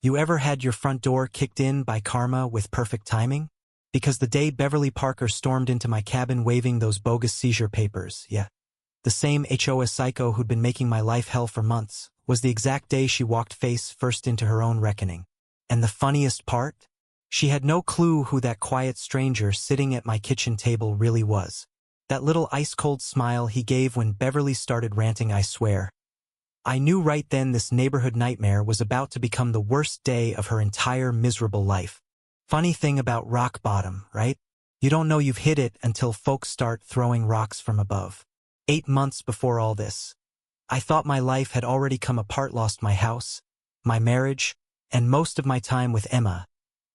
You ever had your front door kicked in by karma with perfect timing? Because the day Beverly Parker stormed into my cabin waving those bogus seizure papers, yeah, the same HOA psycho who'd been making my life hell for months, was the exact day she walked face first into her own reckoning. And the funniest part? She had no clue who that quiet stranger sitting at my kitchen table really was. That little ice-cold smile he gave when Beverly started ranting, I swear. I knew right then this neighborhood nightmare was about to become the worst day of her entire miserable life. Funny thing about rock bottom, right? You don't know you've hit it until folks start throwing rocks from above. 8 months before all this, I thought my life had already come apart, lost my house, my marriage, and most of my time with Emma,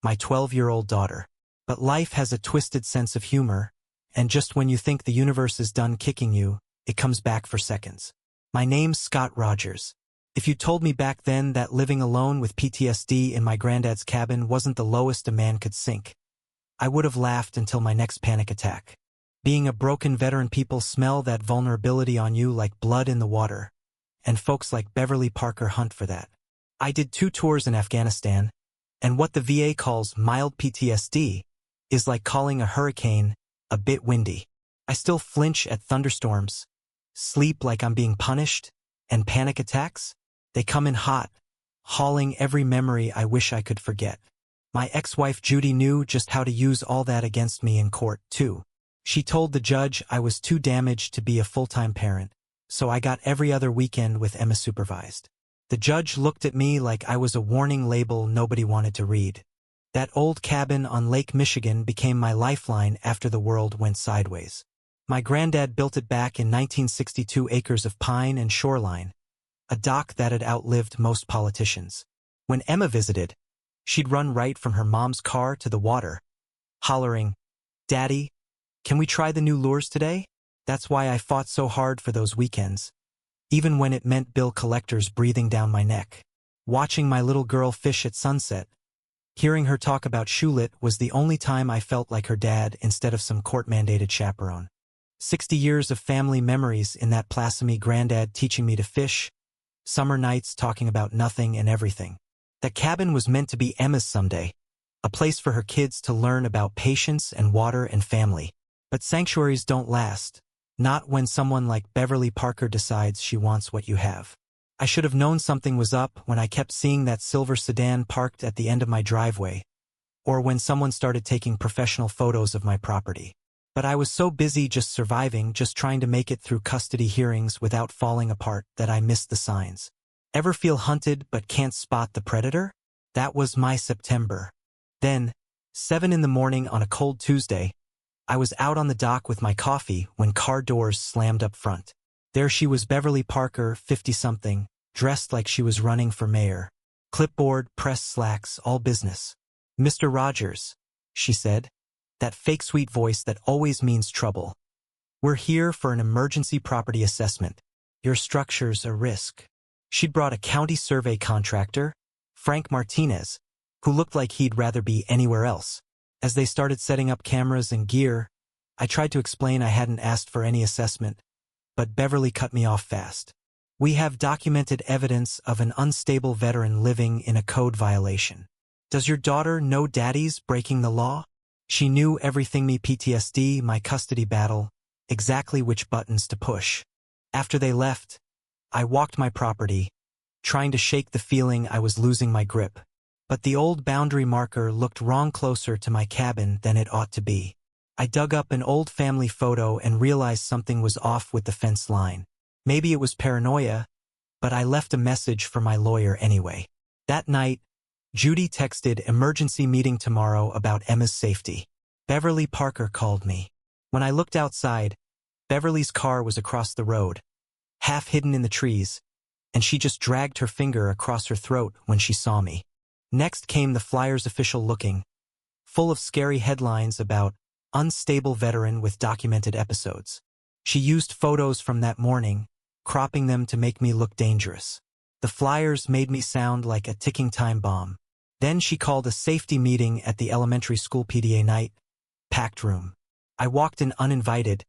my 12-year-old daughter. But life has a twisted sense of humor, and just when you think the universe is done kicking you, it comes back for seconds. My name's Scott Rogers. If you told me back then that living alone with PTSD in my granddad's cabin wasn't the lowest a man could sink, I would have laughed until my next panic attack. Being a broken veteran, people smell that vulnerability on you like blood in the water, and folks like Beverly Parker hunt for that. I did 2 tours in Afghanistan, and what the VA calls mild PTSD is like calling a hurricane a bit windy. I still flinch at thunderstorms, sleep like I'm being punished, and panic attacks, they come in hot, hauling every memory I wish I could forget. My ex-wife Judy knew just how to use all that against me in court, too. She told the judge I was too damaged to be a full-time parent, so I got every other weekend with Emma supervised. The judge looked at me like I was a warning label nobody wanted to read. That old cabin on Lake Michigan became my lifeline after the world went sideways. My granddad built it back in 1962, acres of pine and shoreline, a dock that had outlived most politicians. When Emma visited, she'd run right from her mom's car to the water, hollering, "Daddy, can we try the new lures today?" That's why I fought so hard for those weekends, even when it meant bill collectors breathing down my neck. Watching my little girl fish at sunset, hearing her talk about Shulit was the only time I felt like her dad instead of some court-mandated chaperone. 60 years of family memories in that Plasamy, granddad teaching me to fish, summer nights talking about nothing and everything. That cabin was meant to be Emma's someday, a place for her kids to learn about patience and water and family. But sanctuaries don't last, not when someone like Beverly Parker decides she wants what you have. I should have known something was up when I kept seeing that silver sedan parked at the end of my driveway, or when someone started taking professional photos of my property. But I was so busy just surviving, just trying to make it through custody hearings without falling apart, that I missed the signs. Ever feel hunted but can't spot the predator? That was my September. Then, 7 in the morning on a cold Tuesday, I was out on the dock with my coffee when car doors slammed up front. There she was, Beverly Parker, 50-something, dressed like she was running for mayor. Clipboard, press slacks, all business. "Mr. Rogers," she said, that fake sweet voice that always means trouble. "We're here for an emergency property assessment. Your structure's a risk." She'd brought a county survey contractor, Frank Martinez, who looked like he'd rather be anywhere else. As they started setting up cameras and gear, I tried to explain I hadn't asked for any assessment, but Beverly cut me off fast. "We have documented evidence of an unstable veteran living in a code violation. Does your daughter know Daddy's breaking the law?" She knew everything, me PTSD, my custody battle, exactly which buttons to push. After they left, I walked my property, trying to shake the feeling I was losing my grip. But the old boundary marker looked wrong, closer to my cabin than it ought to be. I dug up an old family photo and realized something was off with the fence line. Maybe it was paranoia, but I left a message for my lawyer anyway. That night, Judy texted, "Emergency meeting tomorrow about Emma's safety." Beverly Parker called me. When I looked outside, Beverly's car was across the road, half hidden in the trees, and she just dragged her finger across her throat when she saw me. Next came the Flyers official looking, full of scary headlines about unstable veteran with documented episodes. She used photos from that morning, cropping them to make me look dangerous. The Flyers made me sound like a ticking time bomb. Then she called a safety meeting at the elementary school PTA night, packed room. I walked in uninvited,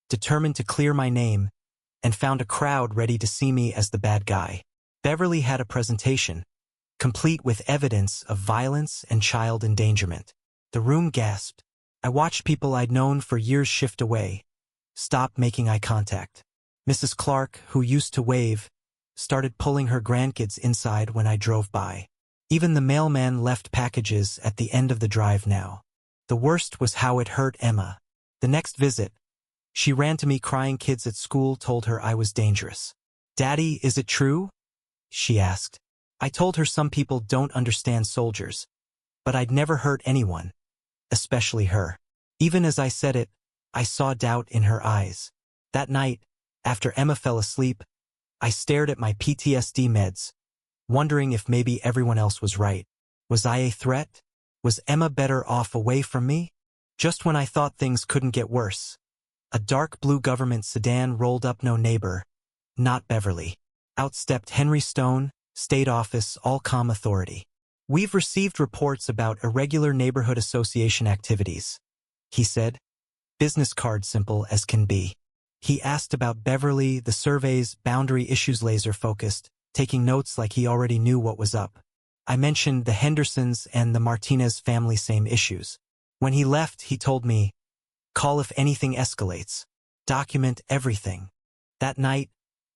determined to clear my name, and found a crowd ready to see me as the bad guy. Beverly had a presentation, complete with evidence of violence and child endangerment. The room gasped. I watched people I'd known for years shift away, stop making eye contact. Mrs. Clark, who used to wave, started pulling her grandkids inside when I drove by. Even the mailman left packages at the end of the drive now. The worst was how it hurt Emma. The next visit, she ran to me crying. Kids at school told her I was dangerous. "Daddy, is it true?" she asked. I told her some people don't understand soldiers, but I'd never hurt anyone, especially her. Even as I said it, I saw doubt in her eyes. That night, after Emma fell asleep, I stared at my PTSD meds, wondering if maybe everyone else was right. Was I a threat? Was Emma better off away from me? Just when I thought things couldn't get worse, a dark blue government sedan rolled up. No neighbor, not Beverly. Out stepped Henry Stone, State Office, all calm authority. "We've received reports about irregular neighborhood association activities," he said, business card simple as can be. He asked about Beverly, the surveys, boundary issues, laser focused, taking notes like he already knew what was up. I mentioned the Hendersons and the Martinez family, same issues. When he left, he told me, "Call if anything escalates. Document everything." That night,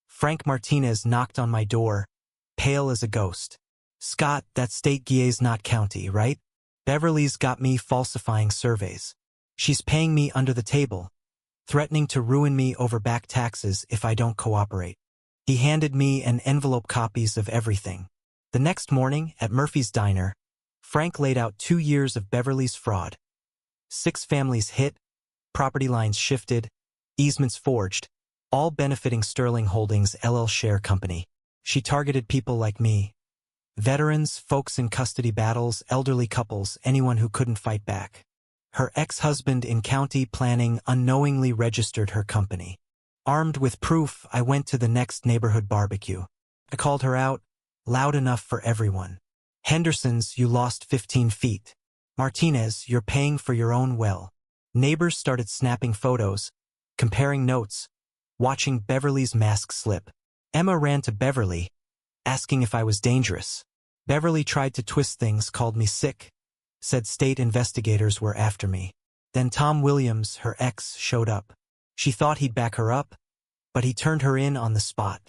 Frank Martinez knocked on my door, pale as a ghost. "Scott, that state GA's not county, right? Beverly's got me falsifying surveys. She's paying me under the table, threatening to ruin me over back taxes if I don't cooperate." He handed me an envelope, copies of everything. The next morning, at Murphy's Diner, Frank laid out 2 years of Beverly's fraud. 6 families hit, property lines shifted, easements forged, all benefiting Sterling Holdings LL Share Company. She targeted people like me, veterans, folks in custody battles, elderly couples, anyone who couldn't fight back. Her ex-husband in county planning unknowingly registered her company. Armed with proof, I went to the next neighborhood barbecue. I called her out, loud enough for everyone. "Hendersons, you lost 15 feet. Martinez, you're paying for your own well." Neighbors started snapping photos, comparing notes, watching Beverly's mask slip. Emma ran to Beverly, asking if I was dangerous. Beverly tried to twist things, called me sick, said state investigators were after me. Then Tom Williams, her ex, showed up. She thought he'd back her up, but he turned her in on the spot.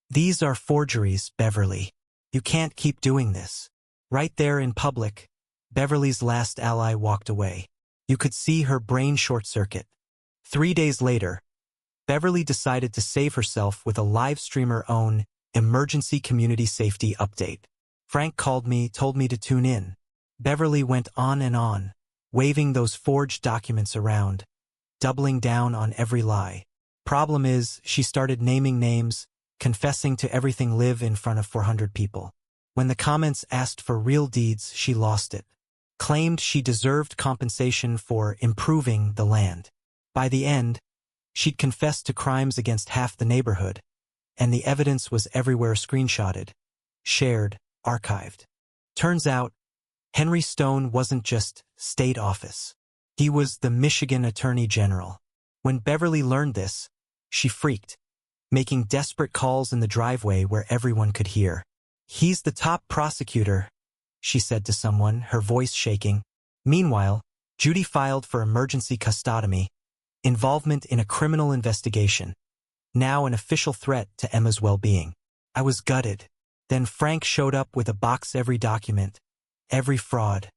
"These are forgeries, Beverly. You can't keep doing this." Right there in public, Beverly's last ally walked away. You could see her brain short-circuit. 3 days later, Beverly decided to save herself with a live streamer own emergency community safety update. Frank called me, told me to tune in. Beverly went on and on, waving those forged documents around, doubling down on every lie. Problem is, she started naming names, confessing to everything live in front of 400 people. When the comments asked for real deeds, she lost it. Claimed she deserved compensation for improving the land. By the end, she'd confessed to crimes against half the neighborhood, and the evidence was everywhere, screenshotted, shared, archived. Turns out, Henry Stone wasn't just state office. He was the Michigan Attorney General. When Beverly learned this, she freaked, making desperate calls in the driveway where everyone could hear. "He's the top prosecutor," she said to someone, her voice shaking. Meanwhile, Judy filed for emergency custodomy, involvement in a criminal investigation, now an official threat to Emma's well-being. I was gutted. Then Frank showed up with a box, every document, every fraud,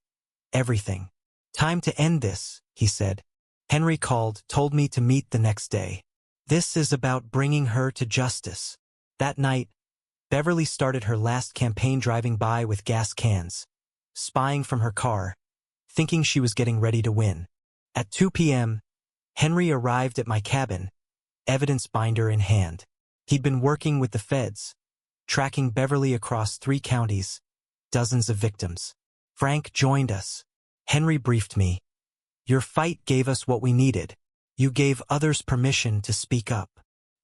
everything. "Time to end this," he said. Henry called, told me to meet the next day. This is about bringing her to justice. That night, Beverly started her last campaign, driving by with gas cans, spying from her car, thinking she was getting ready to win. At 2 p.m., Henry arrived at my cabin, evidence binder in hand. He'd been working with the feds, tracking Beverly across 3 counties, dozens of victims. Frank joined us. Henry briefed me. "Your fight gave us what we needed. You gave others permission to speak up."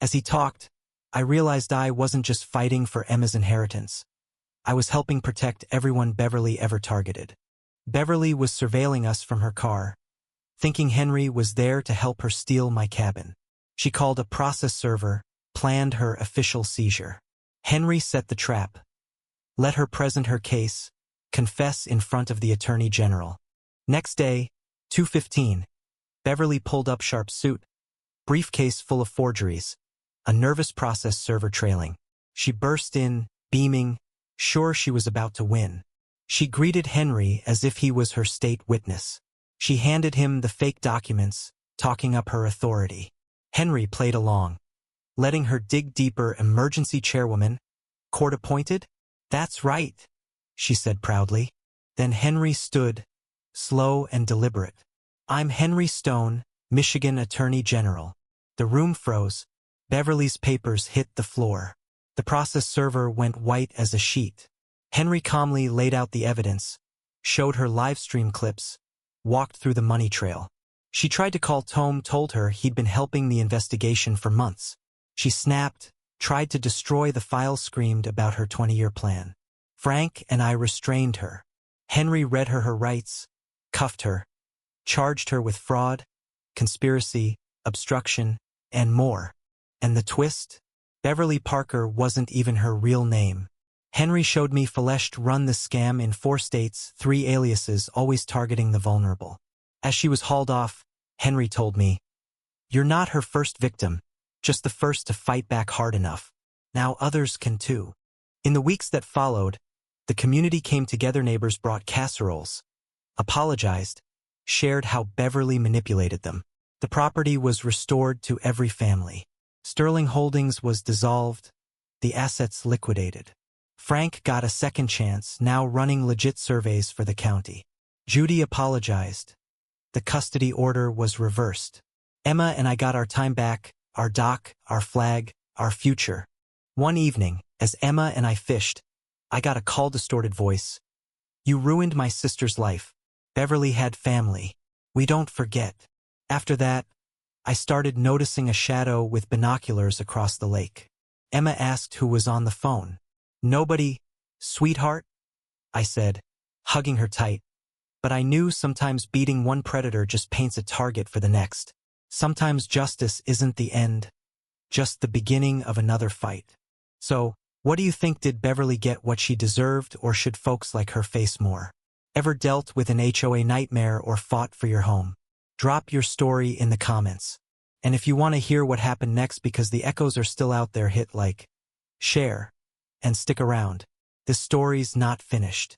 As he talked, I realized I wasn't just fighting for Emma's inheritance. I was helping protect everyone Beverly ever targeted. Beverly was surveilling us from her car, thinking Henry was there to help her steal my cabin. She called a process server, planned her official seizure. Henry set the trap. let her present her case, confess in front of the Attorney General. Next day, 2:15, Beverly pulled up sharp suit, briefcase full of forgeries, a nervous process server trailing. She burst in, beaming, sure she was about to win. She greeted Henry as if he was her state witness. She handed him the fake documents, talking up her authority. Henry played along, letting her dig deeper. Emergency chairwoman, court appointed? That's right, she said proudly. Then Henry stood, slow and deliberate. I'm Henry Stone, Michigan Attorney General. The room froze. Beverly's papers hit the floor. The process server went white as a sheet. Henry calmly laid out the evidence, showed her live stream clips, walked through the money trail. She tried to call Tome, told her he'd been helping the investigation for months. She snapped, tried to destroy the file, screamed about her 20-year plan. Frank and I restrained her. Henry read her rights, cuffed her, charged her with fraud, conspiracy, obstruction, and more. And the twist? Beverly Parker wasn't even her real name. Henry showed me Felesh run the scam in 4 states, 3 aliases, always targeting the vulnerable. As she was hauled off, Henry told me, "You're not her first victim, just the first to fight back hard enough. Now others can too." In the weeks that followed, the community came together. Neighbors brought casseroles, apologized, shared how Beverly manipulated them. The property was restored to every family. Sterling Holdings was dissolved, the assets liquidated. Frank got a second chance, now running legit surveys for the county. Judy apologized. The custody order was reversed. Emma and I got our time back, our dock, our flag, our future. One evening, as Emma and I fished, I got a call, distorted voice. "You ruined my sister's life. Beverly had family. We don't forget." After that, I started noticing a shadow with binoculars across the lake. Emma asked who was on the phone. "Nobody, sweetheart," I said, hugging her tight. But I knew sometimes beating one predator just paints a target for the next. Sometimes justice isn't the end, just the beginning of another fight. So, what do you think? Did Beverly get what she deserved, or should folks like her face more? Ever dealt with an HOA nightmare or fought for your home? Drop your story in the comments. And if you want to hear what happened next, because the echoes are still out there, hit like, share, and stick around. This story's not finished.